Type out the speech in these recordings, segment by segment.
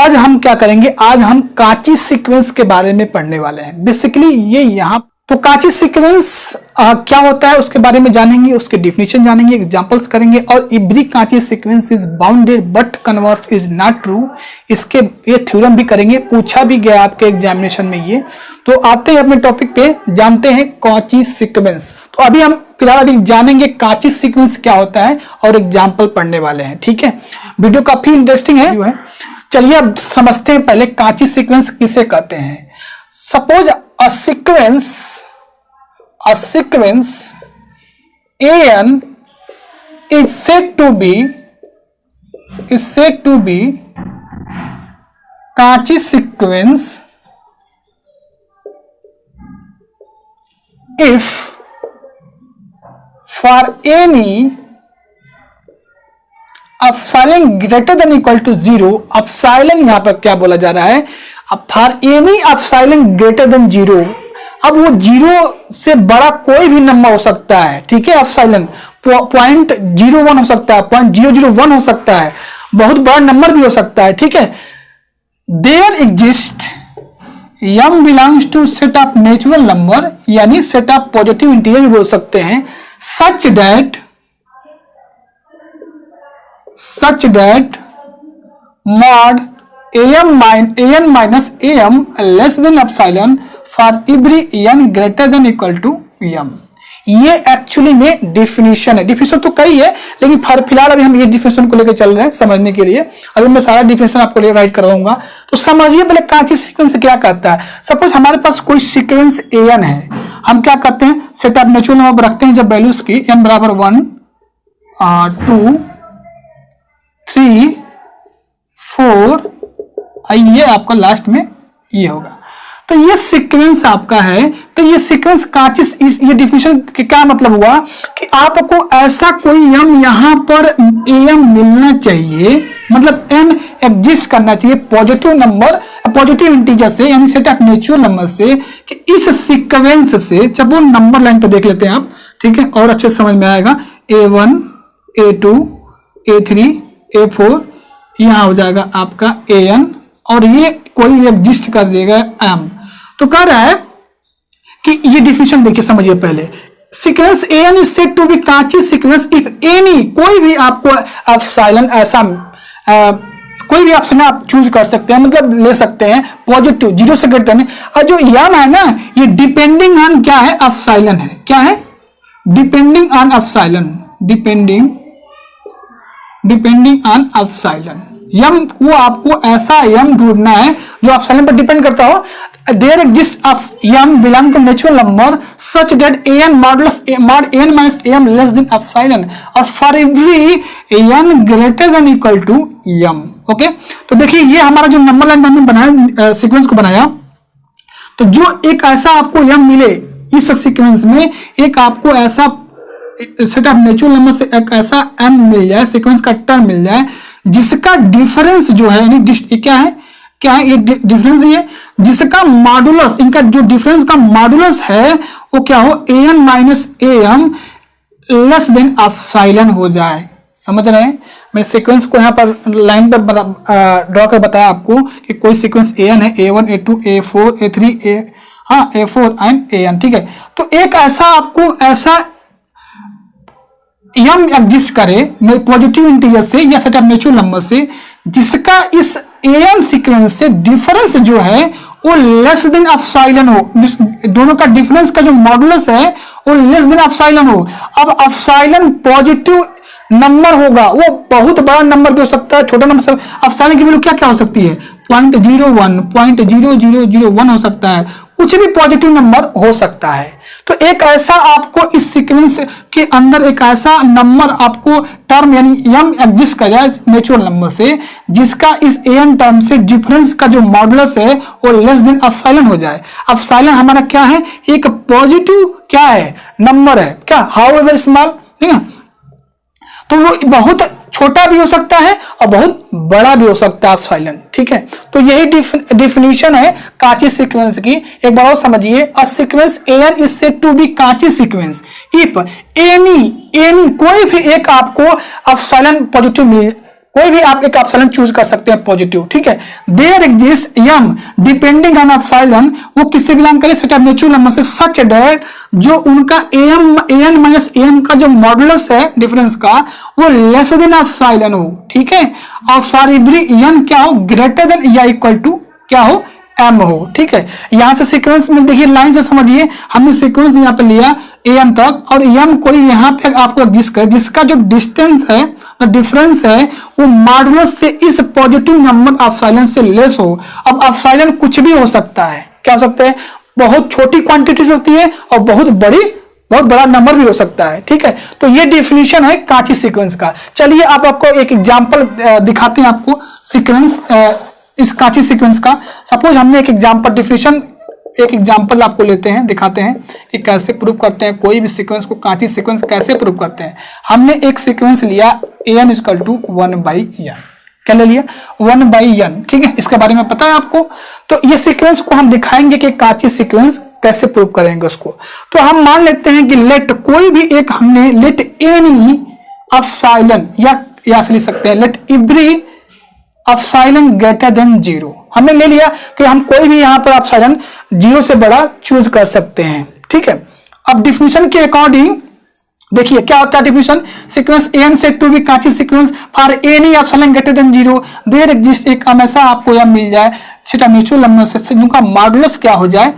आज हम क्या करेंगे, आज हम काची सीक्वेंस के बारे में पढ़ने वाले हैं। बेसिकली ये यहाँ तो काची सीक्वेंस क्या होता है उसके बारे में जानेंगे, उसके डिफिनेशन जानेंगे, एग्जांपल्स करेंगे। और एवरी काची sequence is bounded but converse is not true, इसके ये थ्योरम भी करेंगे, पूछा भी गया आपके एग्जामिनेशन में ये। तो आते हैं अपने टॉपिक पे, जानते हैं काची सीक्वेंस। तो अभी हम फिलहाल अभी जानेंगे काची सीक्वेंस क्या होता है और एग्जाम्पल पढ़ने वाले हैं। ठीक है, वीडियो काफी इंटरेस्टिंग है। चलिए अब समझते हैं पहले काची सीक्वेंस किसे कहते हैं। Suppose a sequence an is said to be Cauchy sequence if for any epsilon greater than equal to 0, epsilon यहां पर क्या बोला जा रहा है, अब for any epsilon greater than 0, अब वो 0 से बड़ा कोई भी नंबर हो सकता है। ठीक है, एप्सिलॉन 0.01 हो सकता है, 0.001 हो सकता है, बहुत बड़ा नंबर भी हो सकता है। ठीक है, there exist m belongs to set of natural number, यानी सेट ऑफ पॉजिटिव इंटीजर भी बोल सकते हैं, such that mod an minus am less than epsilon for every n greater than equal to m। ये एक्चुअली में definition है। Definition तो कई है, लेकिन फिलहाल अभी हम ये डिफिनीशन को लेकर चल रहे हैं समझने के लिए। अभी मैं सारा डिफिनीशन आपको राइट करवाऊंगा। तो समझिए पहले काची सीक्वेंस क्या कहता है। सपोज हमारे पास कोई सीक्वेंस an है, हम क्या करते हैं, सेट ऑफ नेचुरल नंबर रखते हैं जब वैल्यूज की n बराबर 1 2 3 4, ये आपका लास्ट में ये होगा। तो ये सीक्वेंस आपका है। तो ये सीक्वेंस काची, ये डिफिनेशन क्या मतलब हुआ कि आपको ऐसा कोई m यहां पर am मिलना चाहिए, मतलब m एग्जिस्ट करना चाहिए पॉजिटिव नंबर, पॉजिटिव इंटीजर से, यानी सेट ऑफ नेचुरल नंबर से, कि इस सीक्वेंस से, जब वो नंबर लाइन पे देख लेते हैं आप, ठीक है, और अच्छे समझ में आएगा, a1 a2 a3 a4, यहां हो जाएगा आपका an, और ये कोई एग्जिस्ट कर देगा m। तो कह रहा है कि ये डिफिनेशन देखिए, समझिए पहले, sequence an is said to be Cauchy sequence if any, कोई भी आपको एप्सिलॉन ऐसा कोई भी ऑप्शन आप चूज कर सकते हैं, मतलब ले सकते हैं पॉजिटिव 0 से ग्रेटर है। और जो m है ना, ये डिपेंडिंग ऑन क्या है, एप्सिलॉन है। क्या है, depending on epsilon, depending on epsilon. M वो आपको ऐसा यम ढूंढना है जो एप्सिलॉन पर डिपेंड करता हो। There exist of m belong to natural number such that an modulus mod n minus am less than epsilon, और for every n greater than equal to m। Okay, तो देखिए ये हमारा जो नंबर लाइन हमने बनाया, सीक्वेंस को बनाया, तो जो एक ऐसा आपको यम मिले इस सीक्वेंस में, एक आपको ऐसा सेट ऑफ नेचुरल नंबर से एक ऐसा m मिल जाए, सीक्वेंस का टर्म मिल जाए, जिसका डिफरेंस जो है, यानी क्या है ये डिफरेंस, ये जिसका मॉडुलस, इनका जो डिफरेंस का मॉडुलस है वो क्या हो, an minus am less than epsilon हो जाए। समझ रहे हैं, मैंने सीक्वेंस को यहाँ पर लाइन पर ड्रॉ कर बताया आपको कि कोई सीक्वेंस an है, a1 a2 a4 a3 a4 and an। ठीक है, तो एक ऐसा आपको ऐसा m एग्जिस्ट करे पॉजिटिव इंटीजर से या सेट ऑफ नेचुरल नंबर से, जिसका इस an सीक्वेंस से डिफरेंस जो है वो लेस देन एप्सिलॉन हो, दोनों का डिफरेंस का जो मॉडुलस है वो लेस देन एप्सिलॉन हो। अब एप्सिलॉन पॉजिटिव नंबर होगा, वो बहुत बड़ा नंबर भी हो सकता है, छोटा नंबर। एप्सिलॉन की वैल्यू क्या हो सकती है, 0.01 0.0001 हो सकता है, कुछ भी पॉजिटिव नंबर हो सकता है। तो एक ऐसा आपको इस सीक्वेंस के अंदर एक ऐसा नंबर आपको टर्म यानी m एग्जिस्ट कर जाए नेचुरल नंबर से, जिसका इस an टर्म से डिफरेंस का जो मॉडुलस है वो लेस देन एप्सिलॉन हो जाए। एप्सिलॉन हमारा क्या है, एक पॉजिटिव क्या है, नंबर है, क्या, हाउएवर स्मॉल। ठीक है, तो वो बहुत छोटा भी हो सकता है और बहुत बड़ा भी हो सकता है एप्सिलॉन। ठीक है, तो यही डिफिनीशन है काची सीक्वेंस की। एक बार और समझिए, a sequence an is said to be Cauchy sequence if any कोई भी एक आपको एप्सिलॉन पॉजिटिव कोई भी आप एक एप्सिलॉन चूज कर सकते हैं पॉजिटिव, ठीक है। There exist m depending on epsilon, वो किससे बिलोंग करे, सेट ऑफ नेचुरल नंबर से, सच दैट जो उनका an माइनस am का जो मॉडुलस है डिफरेंस का वो लेस देन एप्सिलॉन हो, ठीक है। और फॉर एवरी n क्या हो, ग्रेटर देन या इक्वल टू क्या हो, m हो, ठीक है। यहां से सीक्वेंस में देखिए, लाइन से समझिए, हमने सीक्वेंस यहां पे लिया am तक और m कोई यहां पे आपको एग्जिस्ट करे जिसका जो डिस्टेंस है, डिफरेंस है, वो मॉडुलस से इस पॉजिटिव नंबर एप्सिलॉन से लेस हो। अब एप्सिलॉन कुछ भी हो सकता है, क्या हो सकता है, बहुत छोटी क्वांटिटीज होती है और बहुत बड़ा नंबर भी हो सकता है, ठीक है। तो ये डेफिनेशन है कांची सीक्वेंस का। चलिए आप आपको एक एग्जांपल दिखाते हैं आपको सीक्वेंस, इस कांची सीक्वेंस का। सपोज हमने एक एग्जांपल डेफिनेशन, एक एग्जांपल आपको लेते हैं, दिखाते हैं कि कैसे प्रूव करते हैं कोई भी सीक्वेंस को, कांची सीक्वेंस कैसे प्रूव करते हैं। हमने एक सीक्वेंस लिया an इक्वल टू 1/n, क्या ले लिया, 1/n, ठीक है। इसके बारे में पता है आपको। तो ये सीक्वेंस को हम दिखाएंगे कि कांची सीक्वेंस कैसे प्रूव करेंगे उसको। तो हम मान लेते हैं कि लेट कोई भी एक, हमने लेट एनी एप्सिलॉन, या से लिख सकते हैं let every epsilon greater than 0। हमने ले लिया कि हम कोई भी यहां पर एप्सिलॉन 0 से बड़ा चूज कर सकते हैं, ठीक है। अब डिफिनेशन के अकॉर्डिंग देखिए क्या होता है डिफिनेशन, सीक्वेंस n से to be Cauchy sequence for any epsilon greater than 0 there exist, एक हमेशा आपको यह मिल जाए सेट ऑफ नेचुरल नंबर से जिनका मॉडुलस क्या हो जाए,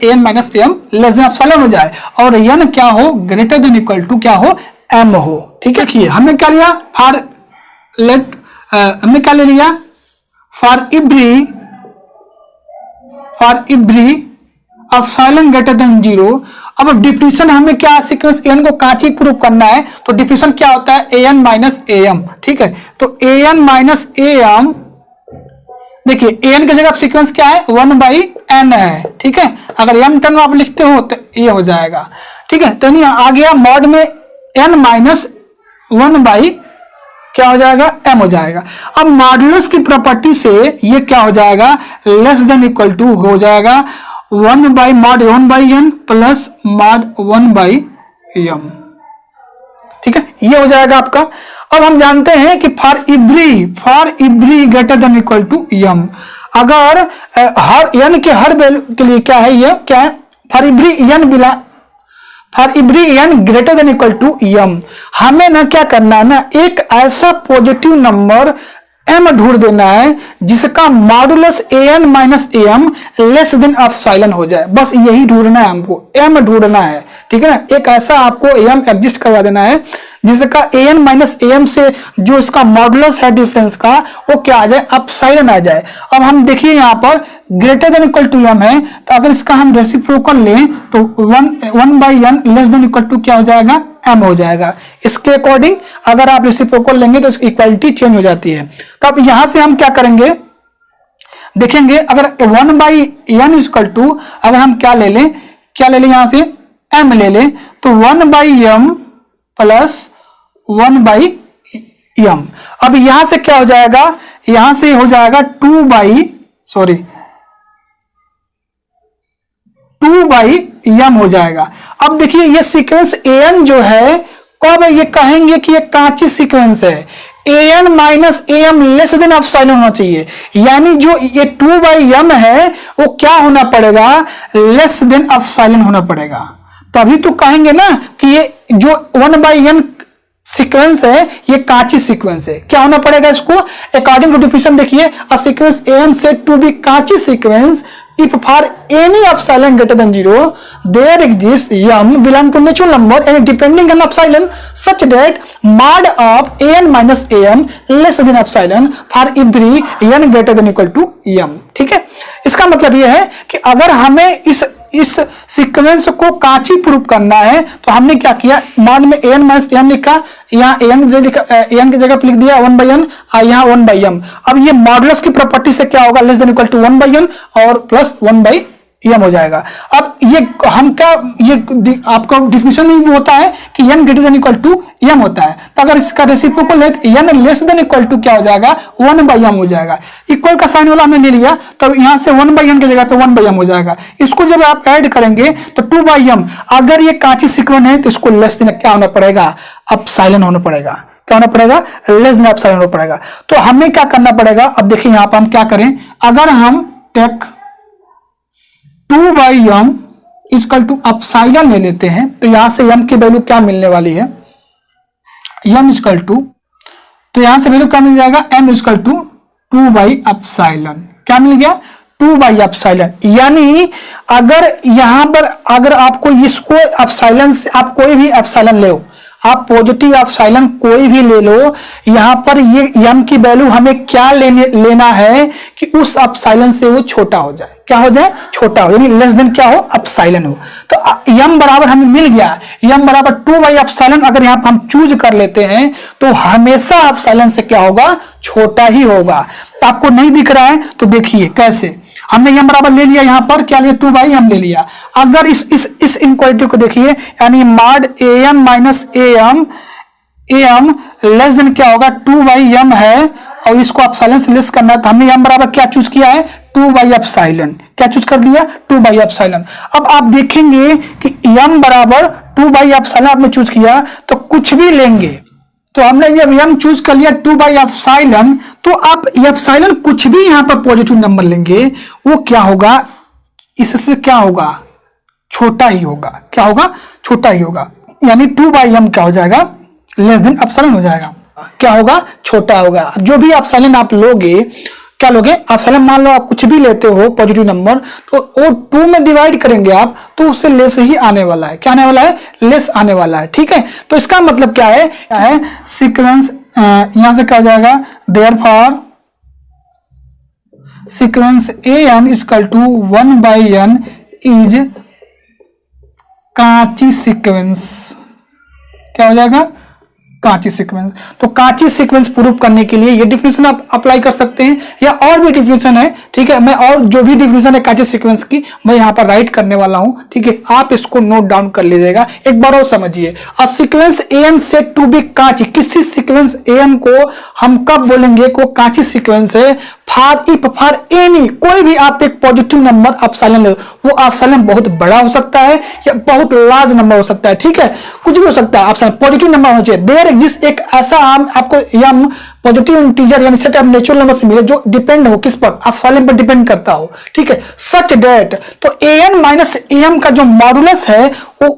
n minus m less than epsilon हो जाए और n क्या हो, ग्रेटर देन इक्वल टू क्या हो, m हो, ठीक है। देखिए हमने क्या लिया, फॉर लेट हमने क्या ले लिया, for every epsilon greater than 0। अब डिफिनेशन हमें क्या, सीक्वेंस n को कांची प्रूव करना है, तो डिफिनेशन क्या होता है, an माइनस am, ठीक है। तो an माइनस am, देखिए an की जगह सीक्वेंस क्या है, 1/n है, ठीक है। अगर m टर्म आप लिखते हो तो ये हो जाएगा, ठीक है। तो नहीं आ गया मॉड में n माइनस 1/ क्या हो जाएगा, m हो जाएगा। अब मॉडुलस की प्रॉपर्टी से ये क्या हो जाएगा, लेस देन इक्वल टू हो जाएगा 1/mod 1/n plus mod 1/m, ठीक है। ये हो जाएगा आपका। अब हम जानते हैं कि for every greater than equal to m, अगर हर n के हर वैल्यू के लिए क्या है, ये क्या है, for every n greater than equal to m, हमें ना क्या करना है ना, एक ऐसा पॉजिटिव नंबर m ढूंढ देना है जिसका modulus an minus am less than epsilon हो जाए। बस यही ढूंढना है हमको, m ढूंढना है, ठीक है ना। एक ऐसा आपको m एडजस्ट करवा देना है जिसका an माइनस am से जो इसका मॉडुलस है डिफरेंस का वो क्या आ जाए, एप्सिलॉन आ जाए। अब हम देखिए यहाँ पर greater than equal to m है, तो अगर इसका हम रेसिप्रोकल लें तो 1/n less than equal to क्या हो जाएगा, m हो जाएगा। इसके अकॉर्डिंग अगर आप रेसिप्रोकल लेंगे तो इसकी इक्वालिटी चेंज हो जाती है। तो अब यहां से हम क्या करेंगे, देखेंगे अगर 1/n इक्वल टू, अगर हम क्या ले लें यहां से m ले लें, तो 1/m प्लस 1/m। अब यहां से क्या हो जाएगा, यहां से हो जाएगा 2/m हो जाएगा। अब देखिए ये सीक्वेंस an जो है, कब ये कहेंगे कि ये कांची सीक्वेंस है, an minus am less than epsilon होना चाहिए, यानी जो ये 2/m है वो क्या होना पड़ेगा, लेस देन एप्सिलॉन होना पड़ेगा, तभी तो कहेंगे ना कि ये जो 1/n सीक्वेंस है ये कांची सीक्वेंस है। क्या होना पड़ेगा इसको, अकॉर्डिंग टू डिफिनेशन देखिए, a sequence an said to be Cauchy sequence if for any epsilon greater than 0 there exists m belong to natural number and depending on epsilon such that mod of an minus am less than epsilon for every n greater than equal to m, ठीक है। इसका मतलब यह है कि अगर हमें इस सीक्वेंस को कांची प्रूव करना है तो हमने क्या किया, मॉड में an माइनस m लिखा, यहाँ an की जगह पे लिख दिया 1/n और यहाँ 1/m। अब ये मॉडुलस की प्रॉपर्टी से क्या होगा, less than equal to 1/n और प्लस 1/m हो जाएगा। अब ये हम क्या, ये आपका डिफिनेशन में भी होता है कि n greater than equal to m होता है, तो अगर इसका रेसिप्रोकल ले तो n less than equal to क्या हो जाएगा, 1/m हो जाएगा। इक्वल का साइन वाला हमने ले लिया, तो यहाँ से 1/n की जगह पे 1/m हो जाएगा। इसको जब आप ऐड करेंगे तो 2/m, अगर ये कांची सीक्वेंस है तो इसको लेस देन क्या होना पड़ेगा, एप्सिलॉन होना पड़ेगा। क्या होना पड़ेगा, लेस देन एप्सिलॉन होना पड़ेगा। तो हमें क्या करना पड़ेगा, अब देखिए यहां पर हम क्या करें, अगर हम take 2/m equal to epsilon ले लेते हैं तो यहां से m की वैल्यू क्या मिलने वाली है, m इक्वल टू, तो यहां से वैल्यू क्या मिल जाएगा, m इक्वल टू 2/एप्सिलॉन, क्या मिल गया, 2/एप्सिलॉन। यानी अगर यहां पर अगर आपको इसको एप्सिलॉन से आप कोई भी एप्सिलॉन ले, आप पॉजिटिव एप्सिलॉन कोई भी ले लो, यहां पर ये m की वैल्यू हमें क्या लेना है कि उस एप्सिलॉन से वो छोटा हो जाए, क्या हो जाए, छोटा हो, यानी लेस देन क्या हो, एप्सिलॉन हो। तो m बराबर हमें मिल गया, m बराबर 2/एप्सिलॉन अगर यहां पर हम चूज कर लेते हैं तो हमेशा एप्सिलॉन से क्या होगा, छोटा ही होगा। तो आपको नहीं दिख रहा है तो देखिए कैसे, हमने m बराबर ले लिया, यहां पर क्या लिया, 2/m ले लिया। अगर इस इनक्वालिटी को देखिए, यानी mod am minus am less then क्या होगा, 2/m है, और इसको एप्सिलॉन से लेस करना है, तो हमने m बराबर क्या चूज किया है, 2/एप्सिलॉन, क्या चूज कर दिया, 2/एप्सिलॉन। अब आप देखेंगे कि m बराबर 2/एप्सिलॉन आपने चूज किया, तो कुछ भी लेंगे, तो हमने जब m चूज कर लिया 2/एप्सिलॉन, तो आप एप्सिलॉन कुछ भी यहां पर पॉजिटिव नंबर लेंगे, वो क्या होगा, इससे क्या होगा, छोटा ही होगा, क्या होगा, छोटा ही होगा। यानी 2/m क्या हो जाएगा, लेस देन एप्सिलॉन हो जाएगा, क्या होगा, छोटा होगा। जो भी एप्सिलॉन आप लोगे, क्या लोगे, एप्सिलॉन मान लो आप कुछ भी लेते हो पॉजिटिव नंबर, तो वो 2 में डिवाइड करेंगे आप, तो उससे लेस ही आने वाला है, क्या आने वाला है, लेस आने वाला है, ठीक है। तो इसका मतलब क्या है, सीक्वेंस यहां से क्या हो जाएगा, therefore sequence an equal to 1/n is Cauchy sequence, क्या हो जाएगा, कांची सीक्वेंस। तो कांची सीक्वेंस प्रूव करने के लिए ये डिफिनेशन आप अप्लाई कर सकते हैं, या और भी डिफिनेशन है, ठीक है। मैं और जो भी डिफिनेशन है कांची सीक्वेंस की, मैं यहाँ पर राइट करने वाला हूं, ठीक है, आप इसको नोट डाउन कर लीजिएगा, एक बार और समझिए। A sequence an said to be Cauchy, किसी सीक्वेंस an को हम कब बोलेंगे को कांची सीक्वेंस है, फॉर एनी, कोई भी आप एक पॉजिटिव नंबर एप्सिलॉन ले, वो एप्सिलॉन बहुत बड़ा हो सकता है या बहुत लार्ज नंबर हो सकता है, ठीक है, कुछ भी हो सकता है, एप्सिलॉन पॉजिटिव नंबर होना चाहिए। देयर एग्जिस्ट एक ऐसा आपको m पॉजिटिव इंटीजर यानी सेट ऑफ नेचुरल नंबर से मिले जो डिपेंड हो किस पर, एप्सिलॉन पर डिपेंड करता हो, ठीक है, सच दैट, तो an माइनस am का जो मॉडुलस है वो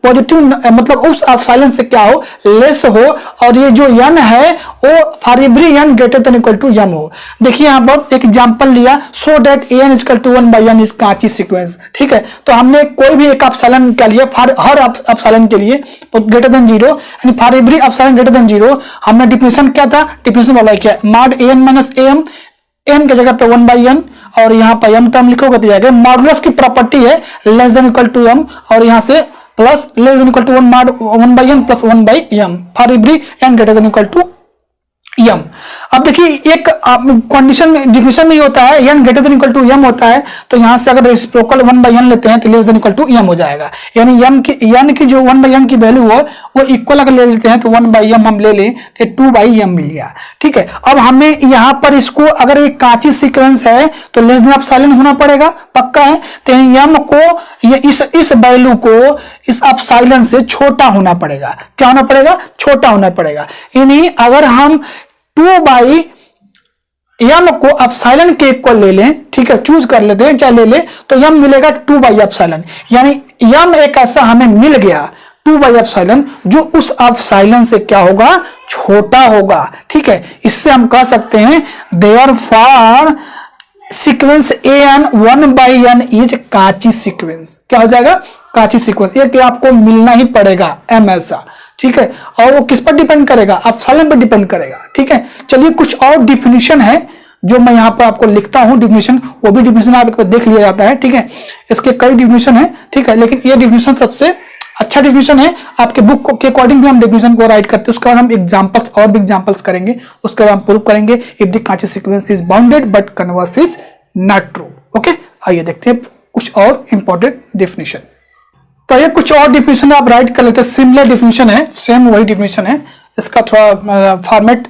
पॉजिटिव मतलब उस एप्सिलॉन से क्या हो, लेस हो, और ये जो n है वो for every n greater than equal to m हो। देखिए यहां पर एक एग्जांपल लिया, so that an equal to 1/n is Cauchy sequence, ठीक है। तो हमने कोई भी एक एप्सिलॉन क्या लिया, फॉर हर एप्सिलॉन के लिए ग्रेटर देन 0, यानी for every epsilon greater than 0, हमने डिफिनेशन क्या था, डिफिनेशन अप्लाई किया, mod an minus am, m की जगह पे 1/n, और यहाँ पर m टर्म लिखोगे तो जाएगा, मॉडुलस की प्रॉपर्टी है less than equal to m, और यहाँ से plus less than equal to 1/n plus 1/m for every n greater than equal to m। अब देखिए एक कंडीशन में डिफिनेशन में होता है n greater than equal to m होता है, तो यहां से अगर रेसिप्रोकल 1/n लेते हैं तो less than equal to m हो जाएगा, यानी n की जो 1/n की वैल्यू हो वो इक्वल अगर ले लेते हैं तो 1/m हम ले लें तो 2/m मिल गया, ठीक है। अब हमें यहां पर इसको अगर एक कांची सीक्वेंस है तो लेस देन एप्सिलॉन होना पड़ेगा, पक्का है, तो m को ये इस वैल्यू को इस एप्सिलॉन से छोटा होना पड़ेगा, क्या होना पड़ेगा, छोटा होना पड़ेगा। यानी अगर हम 2/m को एप्सिलॉन के इक्वल ले लें, ठीक है, चूज कर लेते हैं, चाहे ले ले, तो m मिलेगा 2/एप्सिलॉन, यानी m एक ऐसा हमें मिल गया 2/एप्सिलॉन जो उस एप्सिलॉन से क्या होगा, छोटा होगा, ठीक है। इससे हम कह सकते हैं therefore sequence an 1/n is Cauchy sequence, क्या हो जाएगा, कांची सीक्वेंस। ये आपको मिलना ही पड़ेगा m ऐसा, ठीक है, और वो किस पर डिपेंड करेगा, एप्सिलॉन पर डिपेंड करेगा, ठीक है। चलिए कुछ और डिफिनेशन है जो मैं यहाँ पर आपको लिखता हूँ डिफिनेशन, वो भी डिफिनेशन आप एक बार देख लिया जाता है, ठीक है। इसके कई डिफिनेशन है, ठीक है, लेकिन ये डिफिनेशन सबसे अच्छा डिफिनेशन है, आपके बुक के अकॉर्डिंग भी हम डिफिनेशन को राइट करते हैं, उसके बाद हम एग्जांपल्स और भी एग्जांपल्स करेंगे, उसके बाद हम प्रूव करेंगे if the Kanchi sequence is bounded but converse is not true. Okay, आइए देखते हैं कुछ और इंपॉर्टेंट डिफिनेशन। तो ये कुछ और डिफिनेशन आप राइट कर लेते हैं, सिमिलर डिफिनेशन है, सेम वही डिफिनेशन है, इसका थोड़ा फॉर्मेट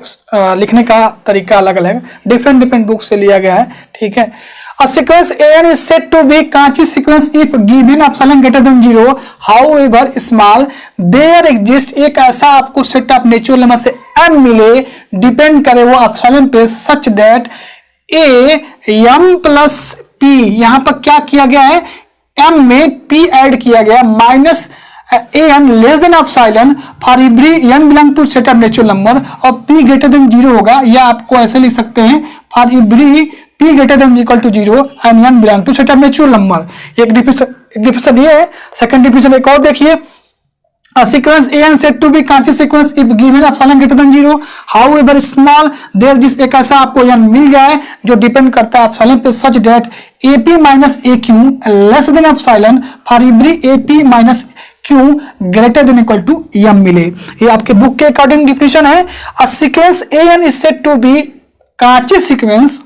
लिखने का तरीका अलग अलग है, डिफरेंट बुक से लिया गया है, ठीक है। A sequence an is said to be Cauchy sequence if given epsilon greater than 0, however small there exists एक ऐसा आपको सेट ऑफ नेचुरल नंबर से m मिले, डिपेंड करे वो epsilon पे, such that a m plus p, यहां पर क्या किया गया है, m में p ऐड किया गया, minus an less than epsilon for every n belong to set of natural number, और p ग्रेटर देन 0 होगा, या आपको ऐसे लिख सकते हैं for every p greater than equal to 0 and n belong to set of natural number. एक definition ये है। सेकंड डिफिनेशन एक और देखिए, A sequence an said to be Cauchy sequence if given epsilon greater than 0, however small there जिस एक ऐसा आपको n मिल जाए जो डिपेंड करता है एप्सिलॉन पे, such that ap minus aq less than epsilon for every ap minus q greater than equal to m मिले। ये आपके बुक के अकॉर्डिंग डिफिनेशन है। A sequence an is said to be Cauchy sequence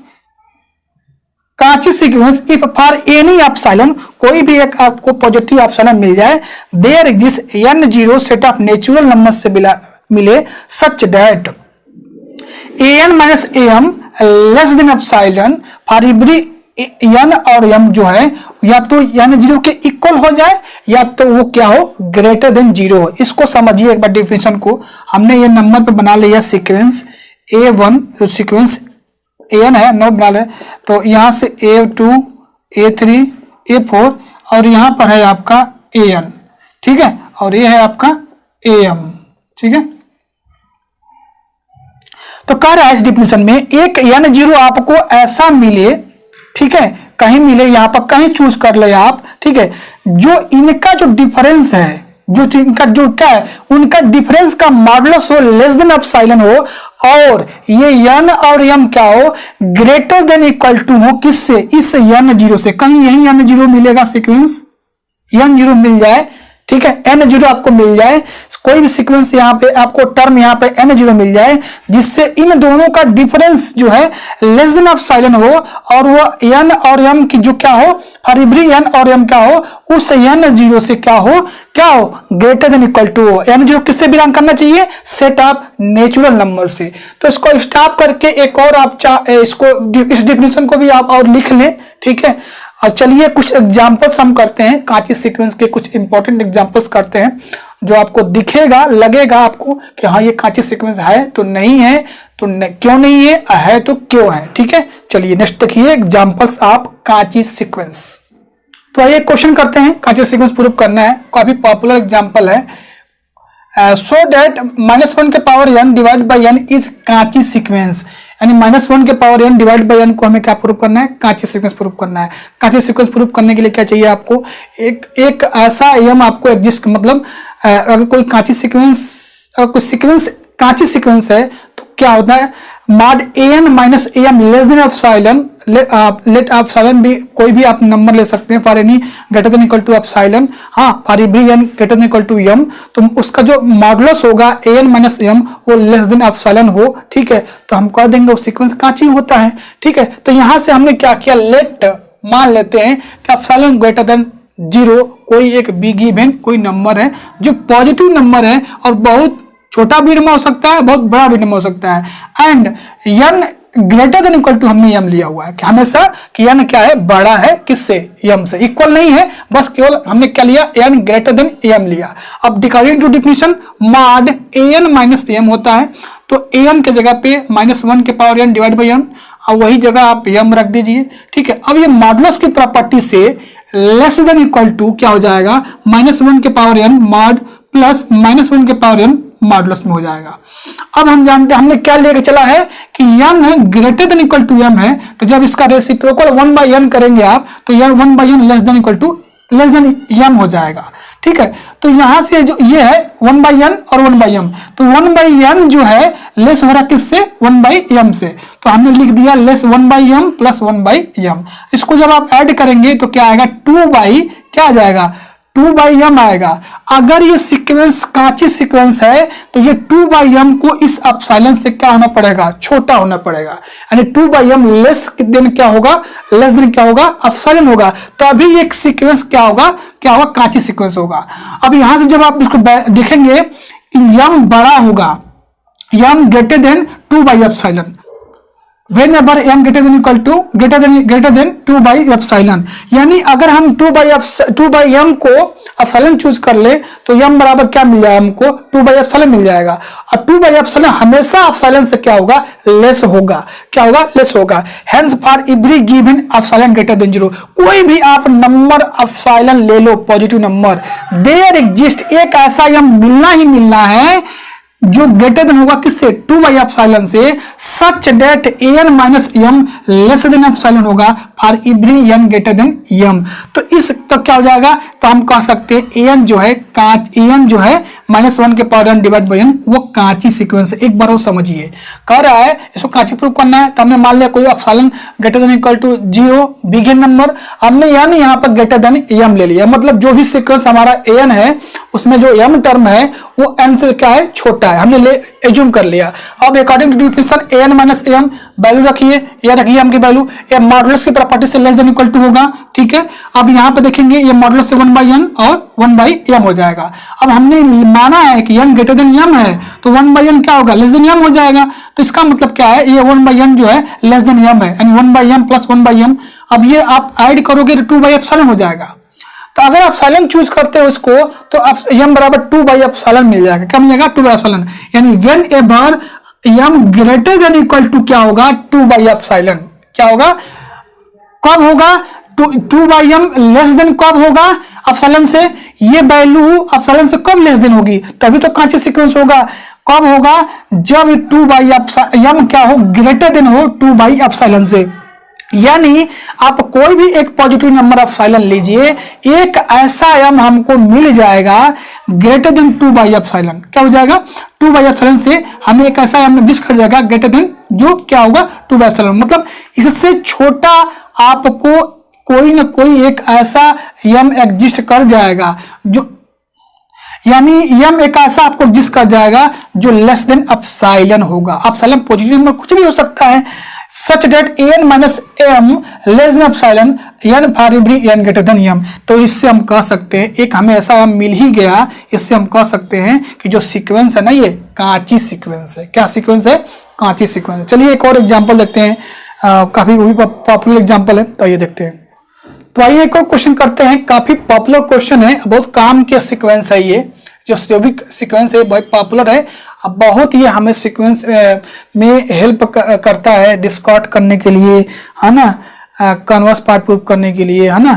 if for any epsilon, कोई भी एक आपको positive epsilon मिल जाए, there exist n zero set of natural number से मिले, such that an minus am less than epsilon for every n और m जो है या तो n जीरो के इक्वल हो जाए या तो वो क्या हो, ग्रेटर देन 0 हो। इसको समझिए एक बार डिफिनेशन को। हमने ये नंबर पे बना लिया सीक्वेंस a1, जो सीक्वेंस an है, नोट बना ले, तो यहां से a2, a3, a4 और यहां पर है आपका an, ठीक है, और ये है आपका am, ठीक है। तो कह रहा है इस डिफिनेशन में एक n जीरो आपको ऐसा मिले, ठीक है, कहीं मिले, यहां पर कहीं चूज कर ले आप, ठीक है, जो इनका जो डिफरेंस है, जो इनका जो क्या है, उनका डिफरेंस का मॉडुलस हो लेस देन एप्सिलॉन हो, और ये n और m क्या हो, ग्रेटर देन इक्वल टू हो, किससे, इस n जीरो से। कहीं यही n जीरो मिलेगा, सीक्वेंस n जीरो मिल जाए, ठीक है, n जीरो आपको मिल जाए, कोई भी सीक्वेंस यहाँ पे आपको टर्म यहाँ पे n जीरो मिल जाए जिससे इन दोनों का डिफरेंस जो है लेस देन एप्सिलॉन हो, और वो n और m की जो क्या हो, फॉर एवरी n और m क्या हो, उस n जीरो से क्या हो ग्रेटर देन इक्वल टू हो। n जीरो किससे बिलोंग करना चाहिए, सेट ऑफ नेचुरल नंबर से। तो इसको स्टॉप करके एक और आप इसको इस डिफिनेशन को भी आप और लिख लें, ठीक है। और चलिए कुछ एग्जांपल्स हम करते हैं, कांची सीक्वेंस के कुछ इंपॉर्टेंट एग्जांपल्स करते हैं जो आपको दिखेगा, लगेगा आपको कि हाँ ये कांची सीक्वेंस है तो नहीं है, तो क्यों नहीं है तो क्यों है, ठीक है। चलिए नेक्स्ट देखिए एग्जांपल्स ऑफ कांची सीक्वेंस। तो आइए क्वेश्चन करते हैं, कांची सीक्वेंस प्रूव करना है, काफी पॉपुलर एग्जांपल है। सो दैट -1 के power n divide by n is Cauchy sequence, यानी -1 के power n divide by n को हमें क्या प्रूव करना है, कांची सीक्वेंस प्रूव करना है। कांची सीक्वेंस प्रूव करने के लिए क्या चाहिए आपको, एक ऐसा m आपको एग्जिस्ट, मतलब अगर कोई कांची सीक्वेंस, कोई सीक्वेंस कांची सीक्वेंस है तो क्या होता है, mod an minus am less than epsilon, let epsilon भी कोई भी आप नंबर ले सकते हैं, for any greater than equal to epsilon, हाँ for every n greater than equal to m, तो उसका जो मॉडुलस होगा an माइनस m वो लेस देन एप्सिलॉन हो, ठीक है, तो हम कह देंगे वो सीक्वेंस कांची होता है, ठीक है। तो यहां से हमने क्या किया, लेट मान लेते हैं कि एप्सिलॉन ग्रेटर देन 0 कोई एक बी गिवन कोई नंबर है जो पॉजिटिव नंबर है और बहुत छोटा भी नंबर हो सकता है, बहुत बड़ा भी नंबर हो सकता है, and n greater than equal to हमने m लिया हुआ है कि हमेशा कि n क्या है, बड़ा है किससे, m से, इक्वल नहीं है, बस केवल हमने क्या लिया, n ग्रेटर देन m लिया। अब according to definition mod an minus m होता है, तो an के जगह पे -1 के power n divide by n, और वही जगह आप m रख दीजिए, ठीक है। अब ये मॉडुलस की प्रॉपर्टी से लेस देन इक्वल टू क्या हो जाएगा, -1 के पावर n मॉड प्लस -1 के पावर n मॉडुलस में हो जाएगा। अब हम जानते हैं हमने क्या लेके चला है कि n greater than equal to m है, तो जब इसका रेसिप्रोकल 1/n करेंगे आप तो यह 1/n less than equal to less than m हो जाएगा, ठीक है। तो यहां से जो ये है 1/n और 1/m, तो 1/n जो है लेस हो रहा किससे, 1/m से, तो हमने लिख दिया लेस 1/m प्लस 1/m। इसको जब आप ऐड करेंगे तो क्या आएगा, 2 क्या आ जाएगा, 2/m आएगा। अगर ये सीक्वेंस कांची सीक्वेंस है तो ये 2/m को इस एप्सिलॉन से क्या होना पड़ेगा, छोटा होना पड़ेगा, यानी 2/m लेस देन क्या होगा, लेस देन क्या होगा, एप्सिलॉन होगा, तभी एक सीक्वेंस क्या होगा कांची सीक्वेंस होगा। अब यहां से जब आप इसको देखेंगे m बड़ा होगा, m greater than 2/ε, whenever m greater than 2 by epsilon, यानी अगर हम 2 by m को एप्सिलॉन चूज कर ले तो m बराबर क्या मिल जाएगा हमको, 2 by एप्सिलॉन मिल जाएगा। और 2 by एप्सिलॉन हमेशा एप्सिलॉन से क्या होगा, लेस होगा, क्या होगा, लेस होगा। Hence for every given epsilon greater than 0, कोई भी आप नंबर एप्सिलॉन ले लो, पॉजिटिव नंबर, देयर एग्जिस्ट एक ऐसा m मिलना ही मिलना है जो ग्रेटर देन होगा किससे, 2 by एप्सिलॉन से, such that an minus m less than epsilon होगा for every n greater than m। तो इस तो क्या हो जाएगा, तो हम कह सकते हैं an जो है an जो है -1 के power n divide by n वो कांची सीक्वेंस है। एक बार वो समझिए, कह रहा है इसको कांची प्रूव करना है, तो हमने मान लिया कोई epsilon greater than equal to 0 big N number, हमने यानी यहाँ पर ग्रेटर देन m ले लिया, मतलब जो भी सीक्वेंस हमारा an है उसमें जो m टर्म है वो n से क्या है, छोटा है, हमने ले एज्यूम कर लिया। अब according to definition an minus m value रखिए, ये रखिए m की वैल्यू, ये मॉडुलस की प्रॉपर्टी से लेस देन इक्वल टू होगा, ठीक है। अब यहाँ पे देखेंगे ये मॉडुलस से 1 by n और 1 by m हो जाएगा। अब हमने माना है कि n ग्रेटर देन m है तो 1 by n क्या होगा, लेस देन m हो जाएगा। तो इसका मतलब क्या है, ये 1 by n जो है लेस देन m है, यानी 1 by m plus 1 by m। अब ये आप ऐड करोगे तो 2 by एप्सिलॉन हो जाएगा। तो अगर आप एप्सिलॉन चूज करते हो इसको तो m बराबर 2 by एप्सिलॉन मिल जाएगा, क्या मिल जाएगा, 2 by एप्सिलॉन, यानी whenever m greater than equal to क्या होगा, 2 by एप्सिलॉन, क्या होगा, कब होगा, 2 by m लेस देन कब होगा, एप्सिलॉन से, ये वैल्यू एप्सिलॉन से कब लेस देन होगी, तभी तो कांची सीक्वेंस होगा। कब होगा, जब 2 by m क्या हो, ग्रेटर देन हो 2 by एप्सिलॉन से, यानी आप कोई भी एक पॉजिटिव नंबर एप्सिलॉन लीजिए, एक ऐसा m हमको मिल जाएगा ग्रेटर देन 2 by एप्सिलॉन, क्या हो जाएगा, 2 by एप्सिलॉन से हमें एक ऐसा m एग्जिस्ट कर जाएगा ग्रेटर देन जो क्या होगा 2 by एप्सिलॉन, मतलब इससे छोटा आपको कोई ना कोई एक ऐसा m एग्जिस्ट कर जाएगा जो, यानी m एक ऐसा आपको एग्जिस्ट कर जाएगा जो लेस देन एप्सिलॉन होगा। एप्सिलॉन पॉजिटिव नंबर कुछ भी हो सकता है, such that an minus m less than epsilon n for every n greater than m। तो इससे हम कह सकते हैं, एक हमें ऐसा मिल ही गया, इससे हम कह सकते हैं कि जो सीक्वेंस है ना ये कांची सीक्वेंस है। क्या सीक्वेंस है, कांची सीक्वेंस है। चलिए एक और एग्जांपल देखते हैं, काफी वो भी पॉपुलर एग्जांपल है, तो आइए देखते हैं। तो आइए एक और क्वेश्चन करते हैं, काफी पॉपुलर क्वेश्चन है, बहुत काम के सीक्वेंस है ये, जो भी सीक्वेंस है बहुत पॉपुलर है, अब बहुत ये हमें सीक्वेंस में हेल्प करता है डिस्कॉर्ड करने के लिए, है ना, कन्वर्स पार्ट प्रूफ करने के लिए, है ना।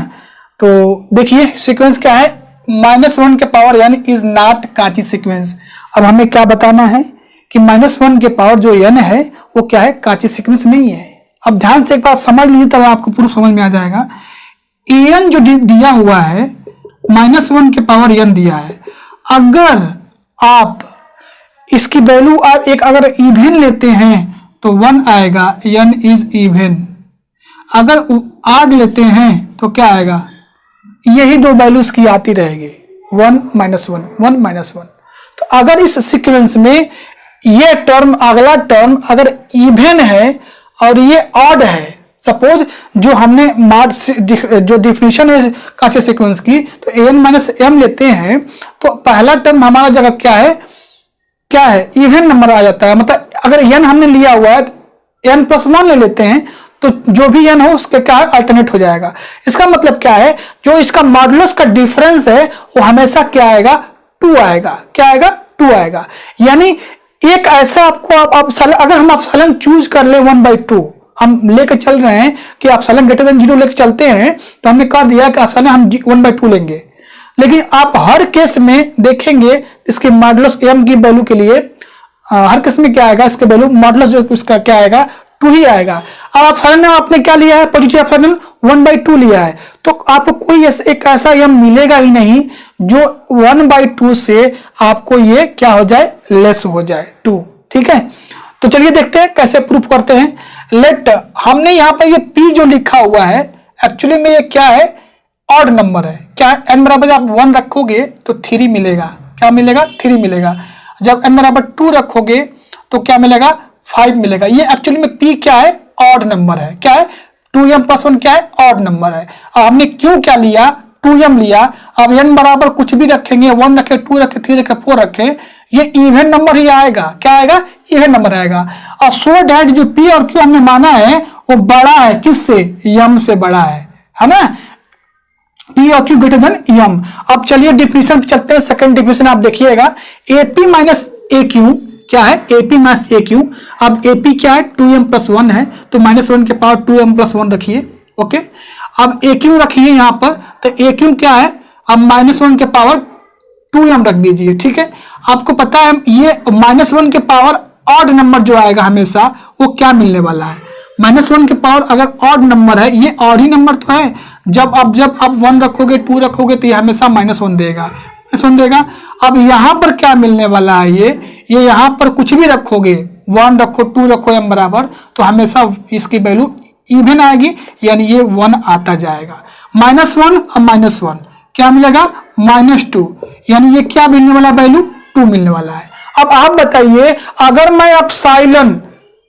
तो देखिए सीक्वेंस क्या है, -1 के पावर यानी इज नॉट कांची सीक्वेंस। अब हमें क्या बताना है कि -1 के पावर जो n है वो क्या है, कांची सीक्वेंस नहीं है। अब ध्यान से एक बात समझ लीजिए तब आपको प्रूफ समझ में आ जाएगा। an जो दिया हुआ है -1 के पावर n दिया है, अगर आप इसकी वैल्यू आप एक अगर इवन लेते हैं तो 1 आएगा, n इज इवन। अगर आड लेते हैं तो क्या आएगा, यही दो वैल्यूज की आती रहेगी, 1 -1 1 -1। तो अगर इस सीक्वेंस में ये टर्म अगला टर्म अगर इवन है और ये ऑड है, सपोज जो हमने जो डिफिनेशन है कांची सीक्वेंस की, तो an - m लेते हैं तो पहला टर्म हमारा जगह क्या है, इवन नंबर आ जाता है। मतलब अगर n हमने लिया हुआ है n + 1 ले लेते हैं तो जो भी n हो उसके क्या अल्टरनेट हो जाएगा। इसका मतलब क्या है, जो इसका मॉडुलस का डिफरेंस है वो हमेशा क्या आएगा, 2 आएगा, क्या आएगा, 2 आएगा। यानी एक ऐसा आपको अगर हम एप्सिलॉन चूज कर ले 1/2, हम लेके चल रहे हैं कि एप्सिलॉन ग्रेटर देन 0 लेके चलते हैं, तो हमने कह दिया कि एप्सिलॉन हम 1/2 लेंगे। लेकिन आप हर केस में देखेंगे इसके मॉडुलस m की वैल्यू के लिए हर केस में क्या आएगा, इसके वैल्यू मॉडुलस जो उसका क्या आएगा, 2 ही आएगा। अब एप्सिलॉन आपने क्या लिया है, पॉजिटिव एप्सिलॉन 1/2 लिया है, तो आपको कोई एक ऐसा m मिलेगा ही नहीं जो 1/2 से आपको ये क्या हो जाए, लेस हो जाए 2। ठीक है, तो चलिए देखते हैं कैसे प्रूफ करते हैं। लेट हमने यहाँ पर ये p जो लिखा हुआ है एक्चुअली में ये क्या है, ऑड नंबर है। क्या n बराबर आप 1 रखोगे तो 3 मिलेगा, क्या मिलेगा, 3 मिलेगा। जब n बराबर 2 रखोगे तो क्या मिलेगा, 5 मिलेगा। ये एक्चुअली में p क्या है, ऑड नंबर है। क्या है, 2m + 1 क्या है, ऑड नंबर है। अब हमने क्यों क्या लिया, 2m लिया। अब n बराबर कुछ भी रखेंगे, 1 रखे, 2 रखे, 3 रखे, 4 रखे, ये इवन नंबर ही आएगा। क्या आएगा? इवन नंबर आएगा। और सो डैट जो पी और क्यू हमने माना है वो बड़ा है किससे? यम से बड़ा है ना? पी और क्यू ग्रेटर देन यम। अब चलिए डिफिनेशन पे चलते हैं। सेकंड डिफिनेशन आप देखिएगा, एपी माइनस ए क्यू क्या है? AP minus A Q. अब एपी क्या है? 2m प्लस 1 है, तो -1 के पावर 2m प्लस 1 रखिए। ओके, अब ए क्यू रखिए यहां पर, तो ए क्यू क्या है? अब -1 के पावर 2m रख दीजिए। ठीक है, आपको पता है ये -1 के पावर ऑड नंबर जो आएगा हमेशा वो क्या मिलने वाला है? -1 के पावर अगर ऑड नंबर है, ये ऑड ही नंबर तो है। जब आप 1 रखोगे 2 रखोगे तो ये हमेशा -1 देगा, -1 देगा। अब यहां पर क्या मिलने वाला है? ये यहां पर कुछ भी रखोगे, 1 रखो 2 रखो m बराबर, तो हमेशा इसकी वैल्यू इवन आएगी, यानी ये 1 आता जाएगा। -1 और -1 क्या मिलेगा? -2, यानी ये क्या मिलने वाला? वैल्यू 2 मिलने वाला है। अब आप बताइए, अगर मैं एप्सिलॉन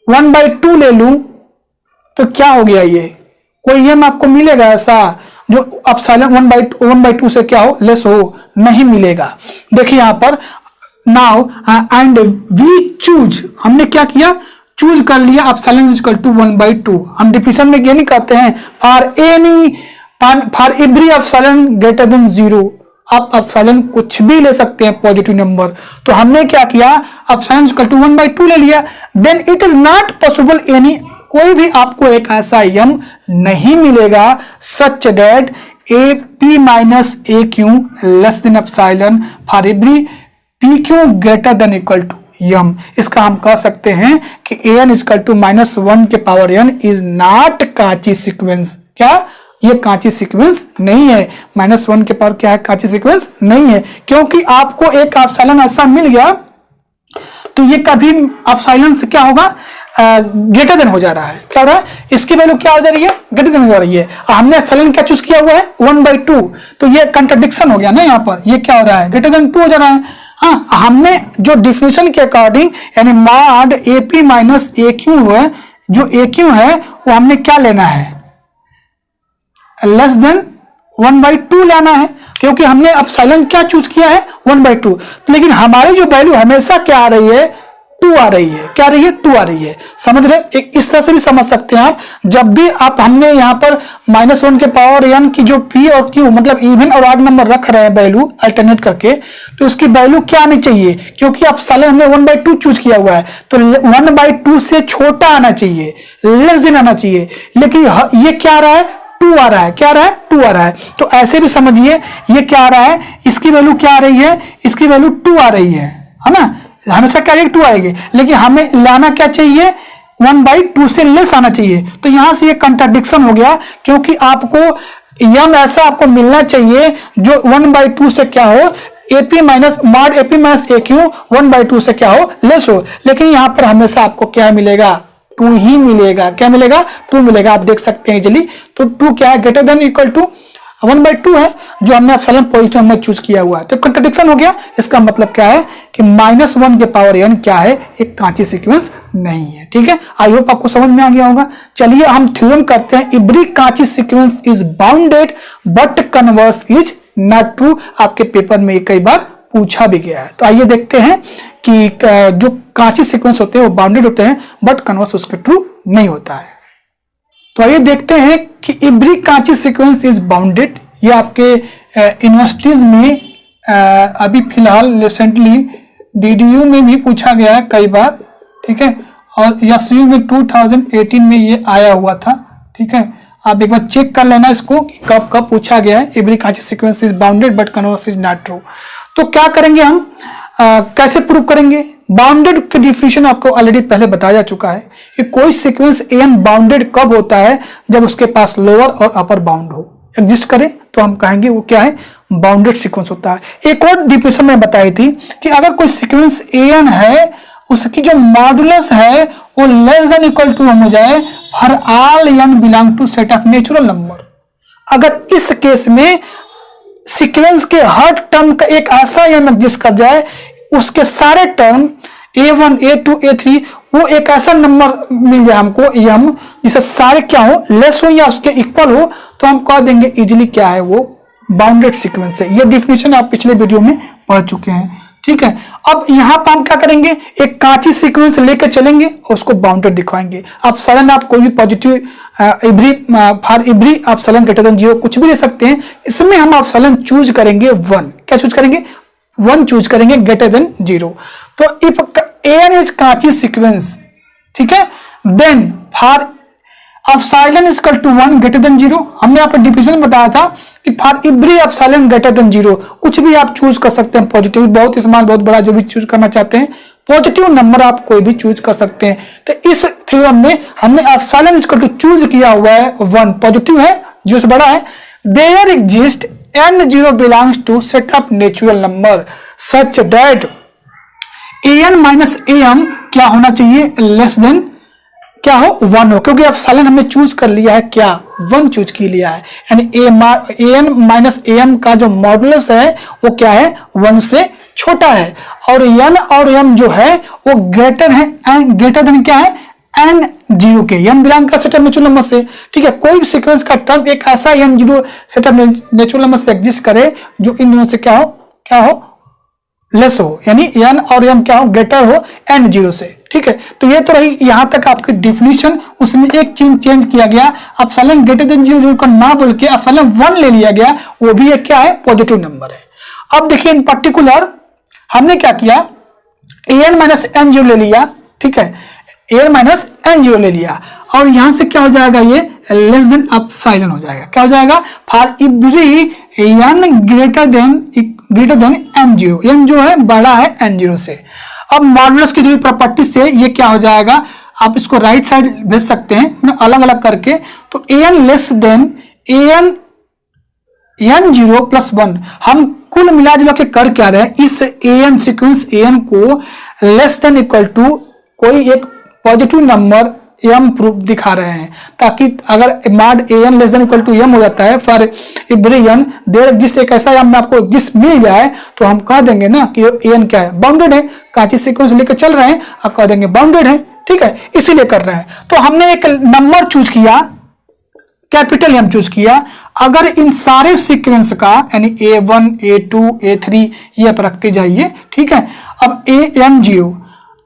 1/2 ले लूं तो क्या हो गया? ये कोई एम आपको मिलेगा ऐसा जो एप्सिलॉन 1/2 से क्या हो? लेस हो? नहीं मिलेगा। देखिए यहां पर नाउ एंड वी चूज, हमने क्या किया? चूज कर लिया एप्सिलॉन इज इक्वल टू 1/2। हम डिफिनेशन में ये नहीं कहते हैं for every epsilon greater than 0। आप एप्सिलॉन कुछ भी ले सकते हैं पॉजिटिव नंबर, तो हमने क्या किया? एप्सिलॉन इज इक्वल टू 1/2 ले लिया। Then it is not possible any, कोई भी आपको एक ऐसा यम नहीं मिलेगा such that A P minus A Q less than epsilon for every P Q greater than equal to M. इसका हम कह सकते हैं कि ए एन इक्वल टू -1 के power n is not Cauchy sequence. क्या? ये कांची सीक्वेंस नहीं है। -1 के पावर क्या है? कांची सीक्वेंस नहीं है, क्योंकि आपको एक एप्सिलॉन ऐसा मिल गया तो ये कभी एप्सिलॉन से क्या होगा? ग्रेटर देन हो जा रहा है। क्या हो रहा है? इसकी वैल्यू क्या हो जा रही है? ग्रेटर देन हो जा रही है। हमने एप्सिलॉन क्या चूज किया हुआ है? 1/2, तो ये कंट्राडिक्शन हो गया ना यहाँ पर। ये क्या हो रहा है? ग्रेटर देन 2 हो जा रहा है। हाँ, हमने जो डिफिनेशन के अकॉर्डिंग यानी mod AP minus A Q है, जो ए क्यू है वो हमने क्या लेना है? लेस देन 1/2 लेना है, क्योंकि हमने एप्सिलॉन क्या चूज किया है? 1/2। लेकिन हमारी जो वैल्यू हमेशा क्या आ रही है? 2 आ रही है। क्या आ रही है? 2 आ रही है। समझ रहे? एक इस तरह से भी समझ सकते हैं आप। जब भी आप हमने यहाँ पर -1 के पावर n की जो p और q मतलब इवन और ऑड नंबर रख रहे हैं वैल्यू अल्टरनेट करके, तो इसकी वैल्यू क्या आनी चाहिए? क्योंकि एप्सिलॉन हमने 1/2 चूज किया हुआ है, तो 1/2 से छोटा आना चाहिए, लेस देन आना चाहिए। लेकिन ये क्या आ रहा है? 2 आ रहा है। क्या आ रहा है? 2 आ रहा है। तो ऐसे भी समझिए, ये क्या आ रहा है? इसकी वैल्यू क्या आ रही है? इसकी वैल्यू 2 आ रही है ना? हमेशा क्या 2 आएगी, लेकिन हमें लाना क्या चाहिए? 1/2 से लेस आना चाहिए। तो यहां से ये कंट्राडिक्शन हो गया, क्योंकि आपको यम ऐसा आपको मिलना चाहिए जो 1/2 से क्या हो? AP minus mod AP minus A Q 1/2 से क्या हो? लेस हो। लेकिन यहां पर हमेशा आपको क्या मिलेगा? 2 ही मिलेगा। क्या मिलेगा? 2 मिलेगा। आप देख सकते हैं जल्दी। तो 2 क्या है? ग्रेटर देन इक्वल टू 1/2 है, जो हमने एप्सिलॉन पॉजिटिव में चूज किया हुआ है। तो कंट्राडिक्शन हो गया। इसका मतलब क्या है कि -1 के पावर n क्या है? एक कांची सीक्वेंस नहीं है। ठीक है, आई होप आपको समझ में आ गया होगा। चलिए हम थ्योरम करते हैं। Every Cauchy sequence is bounded but converse is not true. आपके पेपर में कई बार पूछा भी गया है। तो आइए देखते हैं कि जो कांची सीक्वेंस होते हैं वो बाउंडेड होते हैं बट कन्वर्स उसके ट्रू नहीं होता है। तो आइए देखते हैं कि every Cauchy sequence is bounded. ये आपके यूनिवर्सिटीज में अभी फिलहाल रिसेंटली डीडीयू में भी पूछा गया है कई बार। ठीक है, और एसयू में 2018 में ये आया हुआ था। ठीक है, आप एक बार चेक कर लेना इसको कि कब कब पूछा गया है। Every Cauchy sequence is bounded but converse is not true. तो क्या करेंगे हम? कैसे प्रूव करेंगे? बाउंडेड की डिफिनेशन आपको ऑलरेडी पहले बताया जा चुका है कि कोई सीक्वेंस एन बाउंडेड कब होता है? जब उसके पास लोअर और अपर बाउंड हो एग्जिस्ट करे, तो हम कहेंगे वो क्या है? बाउंडेड सीक्वेंस होता है। एक और डिफिनेशन में बताई थी कि अगर कोई सीक्वेंस एन है, उसकी जो मॉडुलस है वो लेस देन इक्वल टू हो जाए for all n belong to set of natural number. अगर इस केस में सीक्वेंस के हर टर्म का एक ऐसा एन एग्जिस्ट कर जाए, उसके सारे टर्म A1, A2, A3 वो एक ऐसा नंबर मिल जाए हमको एम, जिसे सारे क्या हो? लेस हो या उसके इक्वल हो, तो हम कह देंगे इजिली क्या है? वो बाउंडेड सीक्वेंस है। ये डिफिनेशन आप पिछले वीडियो में पढ़ चुके हैं। ठीक है। अब यहाँ पर हम क्या करेंगे, एक कांची सीक्वेंस लेकर चलेंगे और उसको बाउंडेड दिखाएंगे। आप सलन आप कोई भी पॉजिटिव फॉर एवरी आप सलन ग्रेटर देन 0 कुछ भी ले सकते हैं। इसमें हम आप सलन चूज करेंगे 1। क्या चूज करेंगे? 1 चूज करेंगे ग्रेटर देन 0। तो if n is Cauchy sequence, ठीक है, then for epsilon is equal to 1 greater than 0। हमने यहाँ पर डिफिनेशन बताया था कि for every epsilon greater than 0 कुछ भी आप चूज कर सकते हैं, पॉजिटिव, बहुत स्मॉल, बहुत बड़ा, जो भी चूज करना चाहते हैं, पॉजिटिव नंबर आप कोई भी चूज कर सकते हैं। तो इस थ्योरम में हमने epsilon is equal to choose किया हुआ है 1, पॉजिटिव है, 0 से बड़ा है। There exist n0 belongs to set of natural number such that an minus am क्या होना चाहिए, लेस देन क्या हो, 1 हो, क्योंकि एप्सिलॉन हमने चूज कर लिया है, क्या 1 चूज की लिया है, यानी an माइनस am का जो मॉडुलस है वो क्या है, 1 से छोटा है। और n और m जो है वो ग्रेटर है, ग्रेटर देन क्या है, n0 के, n बिलोंग का सेट ऑफ नेचुरल नंबर से, ठीक है। कोई भी सीक्वेंस का टर्म एक ऐसा n0 set of natural number से एग्जिस्ट करे जो इन दोनों से क्या हो लेस हो, यानी n और m क्या हो, ग्रेटर हो n0 से, ठीक है। तो ये तो रही यहां तक आपकी डिफिनीशन। उसमें एक चीज चेंज किया गया, एप्सिलॉन ग्रेटर देन 0 को ना बोल के एप्सिलॉन 1 ले लिया गया, वो भी एक क्या है, पॉजिटिव नंबर है। अब देखिए इन पर्टिकुलर हमने क्या किया, an माइनस n0 ले लिया, ठीक है, an माइनस n0 ले लिया, और यहां से क्या हो जाएगा, ये लेस देन एप्सिलॉन हो जाएगा। क्या हो जाएगा, for every n greater then n0, n जो है बड़ा है n0 से। अब मॉडुलस की जो प्रॉपर्टी से ये क्या हो जाएगा, आप इसको राइट साइड भेज सकते हैं अलग अलग करके। तो an less then n0 plus 1, हम कुल मिला जुला के कर क्या रहे हैं, इस an सीक्वेंस an को लेस देन इक्वल टू कोई एक पॉजिटिव नंबर m प्रूफ दिखा रहे हैं, ताकि अगर mod an less than equal to m हो जाता है for every n there exist एक ऐसा m आपको एग्जिस्ट मिल जाए, तो हम कह देंगे ना कि an क्या है, बाउंडेड है। कांची सीक्वेंस लेकर चल रहे हैं, आप कह देंगे बाउंडेड है, ठीक है, इसीलिए कर रहे हैं। तो हमने एक नंबर चूज किया, कैपिटल M चूज किया। अगर इन सारे सीक्वेंस का यानी A1 A2 A3 ये आप रखते जाइए, ठीक है। अब AM0,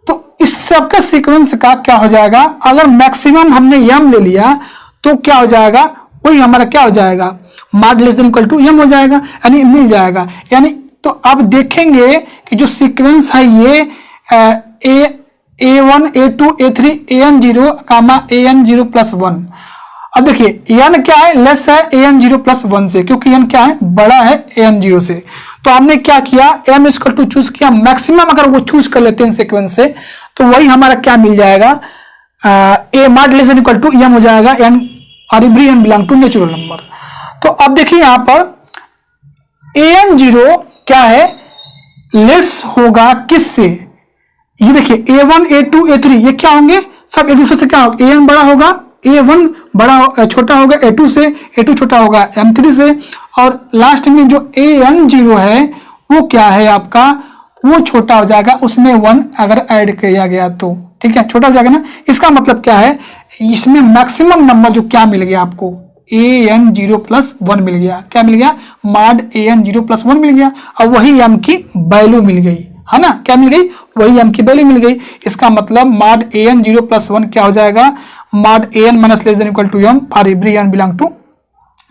तो इस सबका सीक्वेंस का क्या हो जाएगा, अगर मैक्सिमम हमने m ले लिया तो क्या हो जाएगा, वही हमारा क्या हो जाएगा, mod less than equal to m हो जाएगा, यानी मिल जाएगा। यानी तो अब देखेंगे कि जो सीक्वेंस है ये A1 A2 A3 AN0 कामा AN0 प्लस 1। अब देखिए n क्या है, लेस है an0 प्लस 1 से, क्योंकि n क्या है, बड़ा है an0 से। तो हमने क्या किया, m इक्वल टू चूज किया, मैक्सिमम अगर वो चूज कर लेते हैं सीक्वेंस से तो वही हमारा क्या मिल जाएगा, a mod less than equal to m हो जाएगा, n for every n belong to natural number. तो अब देखिए यहां पर an0 क्या है, लेस होगा किससे, ये देखिए A1 A2 A3 ये क्या होंगे, सब एक दूसरे से क्या होगा, an बड़ा होगा, A1 बड़ा छोटा होगा A2 से, A2 छोटा होगा M3 से, और लास्ट में जो AN0 है वो क्या है आपका, वो छोटा हो जाएगा, उसमें 1 अगर ऐड किया गया तो, ठीक है, छोटा हो जाएगा ना। इसका मतलब क्या है, इसमें मैक्सिमम नंबर जो क्या मिल गया आपको, AN0 प्लस 1 मिल गया, क्या मिल गया, मॉड AN0 प्लस 1 मिल गया, और वही m की वैल्यू मिल गई, है ना, क्या मिल गई, वही m की वैल्यू मिल गई। इसका मतलब मॉड AN0 प्लस 1 क्या हो जाएगा, mod an minus less than equal to m for every n belong to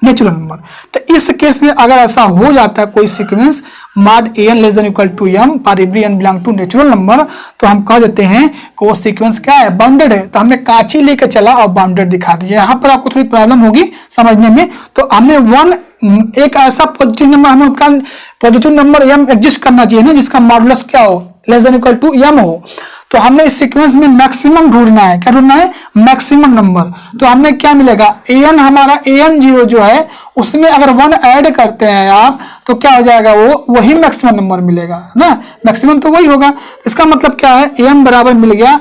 natural number. तो इस केस में अगर ऐसा हो जाता है कोई sequence mod an less than equal to m for every n belong to natural number, तो हम कह देते हैं कि वो सीक्वेंस क्या है, बाउंडेड है। तो हमने कांची लेकर चला और बाउंडेड दिखा दिया। यहाँ पर आपको थोड़ी प्रॉब्लम होगी समझने में। तो हमने 1 एक ऐसा पॉजिटिव नंबर, हमें पॉजिटिव नंबर m एग्जिस्ट करना चाहिए ना जिसका मॉडुलस क्या हो, less than equal to m हो। तो हमने इस सीक्वेंस में मैक्सिमम ढूंढना है, क्या ढूंढना है, मैक्सिमम नंबर। तो हमने क्या मिलेगा, an हमारा an0 जो है उसमें अगर 1 ऐड करते हैं आप तो क्या हो जाएगा, वो वही मैक्सिमम नंबर मिलेगा ना, मैक्सिमम तो वही होगा। इसका मतलब क्या है, am बराबर मिल गया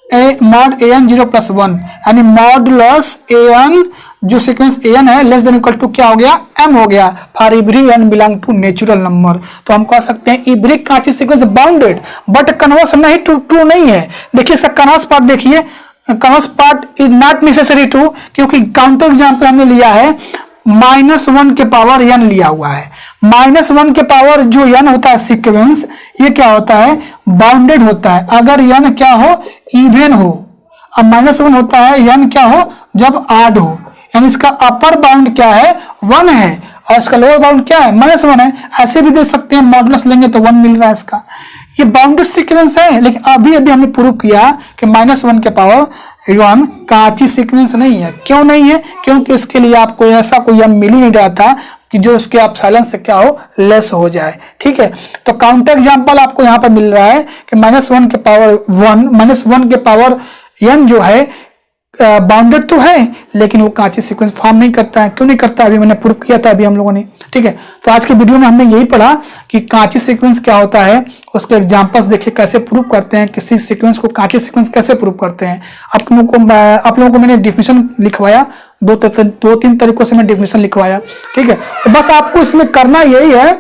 मॉड an0 प्लस 1, यानी मॉडुलस an जो सीक्वेंस an है लेस देन इक्वल टू क्या हो गया, m हो गया for every n belong to natural number. तो हम कह सकते हैं every Cauchy sequence bounded, but converse नहीं, ट्रू नहीं है। देखिए इसका कन्वर्स पार्ट देखिए, converse part is not necessary true, क्योंकि काउंटर एग्जांपल हमने लिया है -1 के पावर n लिया हुआ है। -1 के पावर जो n होता है सीक्वेंस, ये क्या होता है, बाउंडेड होता है अगर n क्या हो, इवन हो। अब -1 होता है n क्या हो, जब आड हो, यानी इसका अपर बाउंड क्या है, 1 है और इसका लोअर बाउंड क्या है, -1 है। ऐसे भी दे सकते हैं, मॉडुलस लेंगे तो 1 मिल रहा है इसका। ये बाउंडेड सीक्वेंस है, लेकिन अभी हमने प्रूव किया कि -1 के पावर 1 कांची सीक्वेंस नहीं है। क्यों नहीं है, क्योंकि इसके लिए आपको ऐसा कोई m मिल ही नहीं रहा था कि जो उसके एप्सिलॉन से क्या हो, लेस हो जाए। ठीक है, तो काउंटर एग्जांपल आपको यहाँ पर मिल रहा है कि -1 के पावर 1 के पावर n जो है बाउंडेड तो है, लेकिन वो कांची सीक्वेंस फॉर्म नहीं करता है। क्यों नहीं करता, अभी मैंने प्रूफ किया था अभी हम लोगों ने। ठीक है, तो आज के वीडियो में हमने यही पढ़ा कि कांची सीक्वेंस क्या होता है, उसके एग्जांपल्स देखिए कैसे प्रूव करते हैं, किसी सीक्वेंस को कांची सीक्वेंस कैसे प्रूव करते हैं। आप लोगों को मैंने डिफिनेशन लिखवाया, दो तीन तरीकों से मैं डिफिनेशन लिखवाया। ठीक है, तो बस आपको इसमें करना यही है,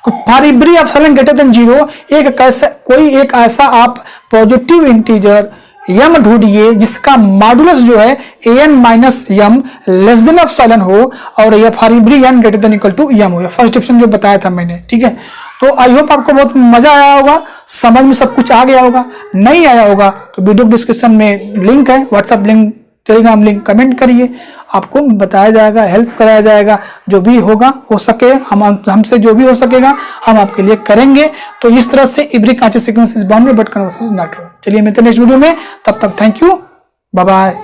for every epsilon greater than 0 कोई एक ऐसा आप पॉजिटिव इंटीजर m ढूंढिए जिसका मॉडुलस जो है an minus m less than epsilon हो और ये for every n greater than equal to m हो। फर्स्ट डिफिनेशन जो बताया था मैंने। ठीक है, तो आई होप आपको बहुत मजा आया होगा, समझ में सब कुछ आ गया होगा। नहीं आया होगा तो वीडियो डिस्क्रिप्शन में लिंक है, WhatsApp link, Telegram link, comment करिए, आपको बताया जाएगा, हेल्प कराया जाएगा। जो भी होगा हो सके हमसे जो भी हो सकेगा हम आपके लिए करेंगे। तो इस तरह से every Cauchy sequence is bounded but conversation is not true. चलिए मिलते हैं नेक्स्ट वीडियो में, तब तक थैंक यू, बाय बाय।